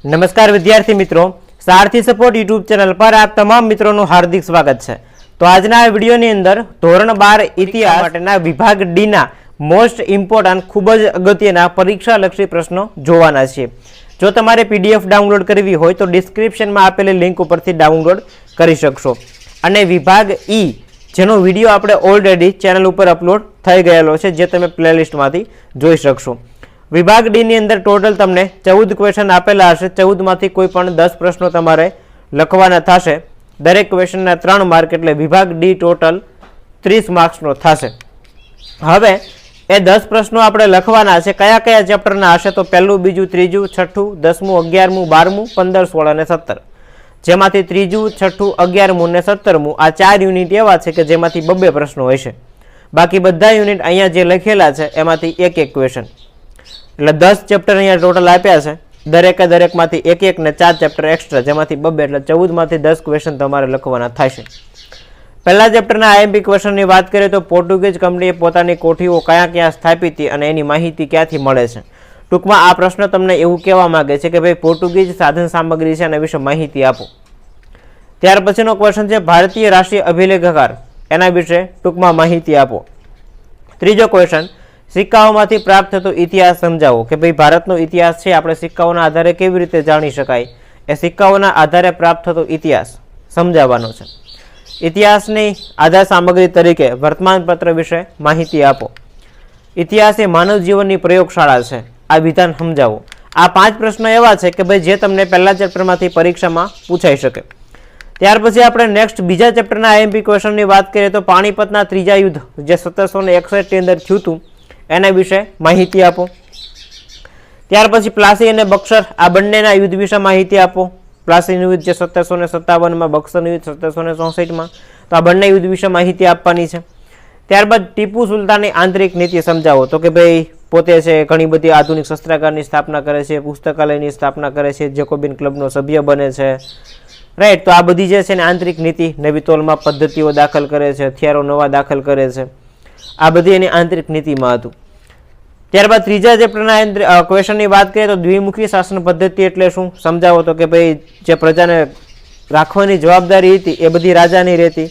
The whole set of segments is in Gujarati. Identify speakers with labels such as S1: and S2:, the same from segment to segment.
S1: नमस्कार विद्यार्थी मित्रों, सारथी सपोर्ट यूट्यूब चैनल पर आप तमाम मित्रों નું हार्दिक स्वागत है। तो આજના આ વિડિયોની અંદર ધોરણ 12 ઇતિહાસ માટેના વિભાગ ડી ના મોસ્ટ ઇમ્પોર્ટન્ટ ખૂબ જ અગત્યના પરીક્ષા લક્ષી પ્રશ્નો જોવાના છે। જો તમારે પીડીએફ ડાઉનલોડ કરવી હોય તો ડિસ્ક્રિપ્શનમાં આપેલી લિંક ઉપરથી ડાઉનલોડ કરી શકશો। અને વિભાગ ઈ જેનો વિડિયો આપણે ઓલરેડી ચેનલ ઉપર અપલોડ થઈ ગયેલો છે, જે તમે પ્લેલિસ્ટમાંથી જોઈ શકશો। विभाग डी ની અંદર ટોટલ તમને 14 ક્વેશ્ચન આપેલા હશે। 14 માંથી કોઈ પણ 10 પ્રશ્નો તમારે લખવાના થશે। દરેક ક્વેશ્ચનના 3 માર્ક એટલે વિભાગ ડી ટોટલ 30 માર્ક્સનો થશે। હવે એ 10 પ્રશ્નો આપણે લખવાના છે। કયા કયા ચેપ્ટરના હશે તો પહેલું, બીજું, ત્રીજું, છઠ્ઠું, 10મું, 11મું, 12મું, 15, 16 અને 17, જેમાંથી ત્રીજું, છઠ્ઠું, 11મું અને 17મું આ 4 યુનિટ એવા છે કે જેમાંથી 2 પ્રશ્નો હશે। બાકી બધા યુનિટ અહીંયા જે લખેલા છે એમાંથી એક એક ક્વેશ્ચન, એટલે 10 ચેપ્ટર અહીંયા ટોટલ આપ્યા છે। દરેકમાંથી એક એક ને 4 ચેપ્ટર એક્સ્ટ્રા, જેમાંથી 2 એટલે 14 માંથી 10 ક્વેશ્ચન તમારે લખવાના થશે। પહેલા ચેપ્ટરના આઈએમપી ક્વેશ્ચનની વાત કરીએ તો પોર્ટુગીઝ કંપનીએ પોતાની કોઠીઓ કયા ક્યાં સ્થાપિત હતી અને એની માહિતી ક્યાંથી મળે છે। ટૂંકમાં આ પ્રશ્ન તમને એવું કહેવા માંગે છે કે ભાઈ પોર્ટુગીઝ સાધન સામગ્રી છે એના વિશે માહિતી આપો। ત્યાર પછીનો ક્વેશ્ચન છે ભારતીય રાષ્ટ્રીય અભિલેખકાર, એના વિશે ટૂંકમાં માહિતી આપો। ત્રીજો ક્વેશ્ચન, સિક્કાઓમાંથી પ્રાપ્ત થતો ઇતિહાસ સમજાવો, કે ભાઈ ભારતનો ઇતિહાસ છે આપણે સિક્કાઓના આધારે કેવી રીતે જાણી શકાય, એ સિક્કાઓના આધારે પ્રાપ્ત થતો ઇતિહાસ સમજાવવાનો છે। ઇતિહાસની આધાર સામગ્રી તરીકે વર્તમાનપત્ર વિશે માહિતી આપો। ઇતિહાસ એ માનવ જીવનની પ્રયોગશાળા છે, આ વિધાન સમજાવો। આ 5 પ્રશ્નો એવા છે કે ભાઈ જે તમને પહેલા ચેપ્ટરમાંથી પરીક્ષામાં પૂછાઈ શકે। ત્યાર પછી આપણે નેક્સ્ટ બીજા ચેપ્ટરના આઈએમપી ક્વેશ્ચનની વાત કરીએ તો પાણીપતના ત્રીજા યુદ્ધ જે 1761 ની અંદર થયું હતું એના વિશે માહિતી આપો। ત્યાર પછી પ્લાસી અને બક્સર આ બંનેના યુદ્ધ વિશે માહિતી આપો। પ્લાસીનું યુદ્ધ જે 1757માં, બક્સરનું યુદ્ધ 1764માં, તો આ બંને યુદ્ધ વિશે માહિતી આપવાની છે। ત્યારબાદ ટીપુ સુલતાનની આંતરિક નીતિ સમજાવો, તો કે ભાઈ પોતે છે ઘણી બધી આધુનિક શસ્ત્રાગારની સ્થાપના કરે છે, પુસ્તકાલયની સ્થાપના કરે છે, જેકોબિન ક્લબનો સભ્ય બને છે, રાઈટ। તો આ બધી જે છે ને આંતરિક નીતિ, નવી તોલમાં પદ્ધતિઓ દાખલ કરે છે, હથિયારો નવા દાખલ કરે છે, આ બધી એની આંતરિક નીતિમાં હતું। ત્યારબાદ ત્રીજા ચેપ્ટરના ક્વેશ્ચનની વાત કરીએ તો દ્વિમુખી શાસન પદ્ધતિ એટલે શું સમજાવો, તો કે ભાઈ જે પ્રજાને રાખવાની જવાબદારી હતી એ બધી રાજાની રહેતી,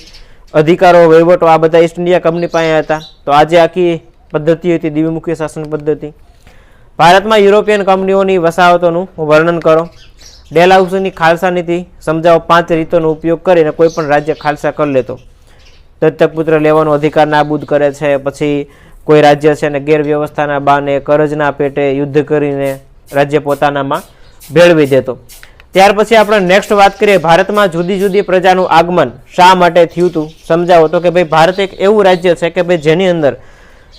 S1: અધિકારો વહીવટો આ બધા ઈસ્ટ ઇન્ડિયા કંપની પાસે હતા, તો આજે આખી પદ્ધતિ હતી દ્વિમુખી શાસન પદ્ધતિ। ભારતમાં યુરોપિયન કંપનીઓની વસાહતોનું વર્ણન કરો। ડેલહાઉસીની ખાલસા નીતિ સમજાવો, 5 રીતોનો ઉપયોગ કરીને કોઈ પણ રાજ્ય ખાલસા કરી લેતો, દત્તક પુત્ર લેવાનો અધિકાર નાબૂદ કરે છે, પછી કોઈ રાજ્ય છે ને ગેરવ્યવસ્થાના બાને કરજના પેટે યુદ્ધ કરીને રાજ્ય પોતાનામાં ભેળવી દેતો। ત્યાર પછી આપણે નેક્સ્ટ વાત કરીએ ભારતમાં જુદી જુદી પ્રજાનું આગમન શા માટે થયું હતું સમજાવો, તો કે ભાઈ ભારત એક એવું રાજ્ય છે કે ભાઈ જેની અંદર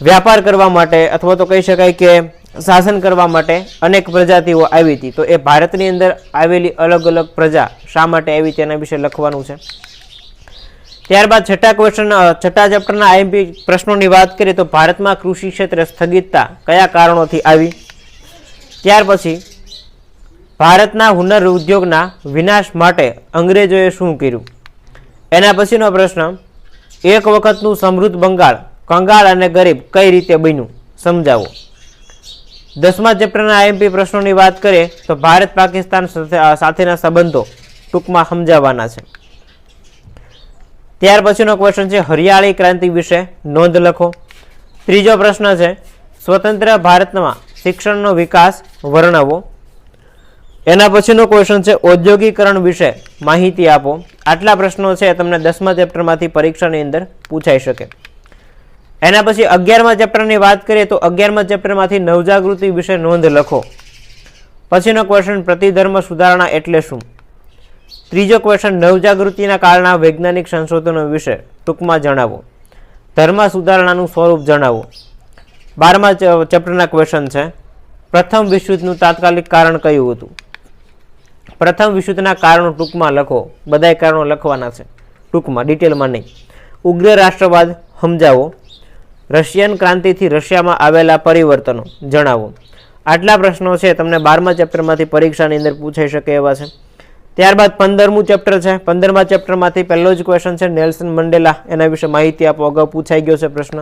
S1: વ્યાપાર કરવા માટે અથવા તો કહી શકાય કે શાસન કરવા માટે અનેક પ્રજાતિઓ આવી હતી, તો એ ભારતની અંદર આવેલી અલગ અલગ પ્રજા શા માટે આવી તેના વિશે લખવાનું છે। ત્યારબાદ છઠ્ઠા ચેપ્ટરના આઈએમપી પ્રશ્નોની વાત કરીએ તો ભારતમાં કૃષિ ક્ષેત્રે સ્થગિતતા કયા કારણોથી આવી। ત્યાર પછી ભારતના હુનર ઉદ્યોગના વિનાશ માટે અંગ્રેજોએ શું કર્યું। એના પછીનો પ્રશ્ન, એક વખતનું સમૃદ્ધ બંગાળ કંગાળ અને ગરીબ કઈ રીતે બન્યું સમજાવો। 10મા ચેપ્ટરના આઈએમપી પ્રશ્નોની વાત કરીએ તો ભારત પાકિસ્તાન સાથેના સંબંધો ટૂંકમાં સમજાવવાના છે। ત્યાર પછીનો ક્વેશ્ચન છે હરિયાળી ક્રાંતિ વિશે નોંધ લખો। ત્રીજો પ્રશ્ન છે સ્વતંત્ર ભારતમાં શિક્ષણનો વિકાસ વર્ણવો। એના પછીનો ક્વેશ્ચન છે ઔદ્યોગિકરણ વિશે માહિતી આપો। આટલા પ્રશ્નો છે તમને 10મા ચેપ્ટરમાંથી પરીક્ષાની અંદર પૂછાઈ શકે। એના પછી 11મા ચેપ્ટરની વાત કરીએ તો 11મા ચેપ્ટરમાંથી નવજાગૃતિ વિશે નોંધ લખો। પછીનો ક્વેશ્ચન પ્રતિધર્મ સુધારણા એટલે શું। ત્રીજો ક્વેશ્ચન નવજાગૃતિના કારણે વૈજ્ઞાનિક સંશોધનો વિશે ટૂંકમાં જણાવો। ધર્મ સુધારણાનું સ્વરૂપ જણાવો। 12મા ચેપ્ટરના ક્વેશ્ચન છે પ્રથમ વિશ્વયુદ્ધનું તાત્કાલિક કારણ કયું હતું। પ્રથમ વિશ્વયુદ્ધના કારણો ટૂંકમાં લખો, બધાય કારણો લખવાના છે ટૂંકમાં, ડિટેલમાં નહીં। ઉગ્ર રાષ્ટ્રવાદ સમજાવો। રશિયન ક્રાંતિથી રશિયામાં આવેલા પરિવર્તનો જણાવો। આટલા પ્રશ્નો છે તમને 12મા ચેપ્ટરમાંથી પરીક્ષાની અંદર પૂછાઈ શકે એવા છે। ત્યારબાદ 15મું ચેપ્ટર છે। 15મા ચેપ્ટરમાંથી પહેલો જ ક્વેશ્ચન છે નેલ્સન મંડેલા, એના વિશે માહિતી આપો, અગાઉ પૂછાઈ ગયો છે પ્રશ્ન।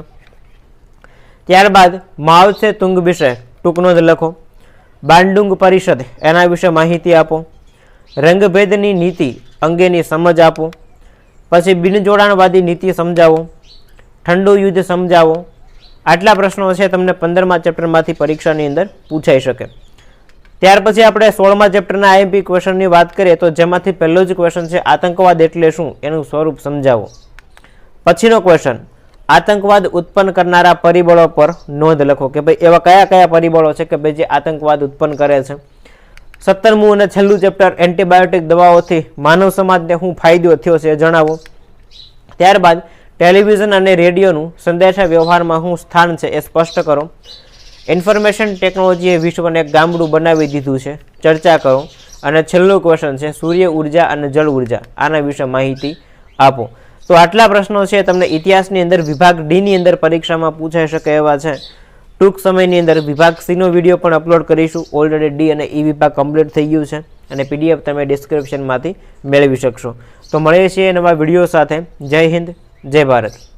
S1: ત્યારબાદ માઓ ત્સે તુંગ વિશે ટૂંક નોંધ લખો। બાંડુંગ પરિષદ એના વિશે માહિતી આપો, રંગભેદની નીતિ અંગેની સમજ આપો, પછી બિનજોડાણવાદી નીતિ સમજાવો, ઠંડુ યુદ્ધ સમજાવો. આટલા પ્રશ્નો છે તમને 15મા ચેપ્ટરમાંથી પરીક્ષાની અંદર પૂછાઈ શકે. ત્યાર પછી આપણે 16મા ચેપ્ટરના આઈએમપી ક્વેશ્ચનની વાત કરીએ તો જેમાંથી પહેલો જ ક્વેશ્ચન છે આતંકવાદ એટલે શું, એનું સ્વરૂપ સમજાવો. પછીનો ક્વેશ્ચન આતંકવાદ ઉત્પન્ન કરનારા પરિબળો પર નોંધ લખો કે ભાઈ એવા કયા કયા પરિબળો છે કે ભાઈ જે આતંકવાદ ઉત્પન્ન કરે છે. 17મું અને છેલ્લું ચેપ્ટર એન્ટીબાયોટિક દવાઓથી માનવ સમાજને શું ફાયદો થયો છે એ જણાવો. ત્યારબાદ ટેલિવિઝન અને રેડિયોનું સંદેશા વ્યવહારમાં શું સ્થાન છે એ સ્પષ્ટ કરો. ઇન્ફોર્મેશન ટેકનોલોજીએ વિશ્વને એક ગામડું બનાવી દીધું છે, ચર્ચા કરો. અને છેલ્લું ક્વેશ્ચન છે સૂર્ય ઉર્જા અને જળ ઉર્જા, આના વિશે માહિતી આપો. તો આટલા પ્રશ્નો છે તમને ઇતિહાસની અંદર વિભાગ ડી ની અંદર પરીક્ષામાં પૂછાઈ શકે એવા છે. ટૂંક સમયની અંદર વિભાગ સી નો વિડીયો પણ અપલોડ કરીશું. ઓલરેડી ડી અને ઈ વિભાગ કમ્પ્લીટ થઈ ગયું છે અને પીડીએફ તમે ડિસ્ક્રિપ્શનમાંથી મેળવી શકશો. તો મળીએ છીએ નવા વિડીયો સાથે. જય હિન્દ, જય ભારત.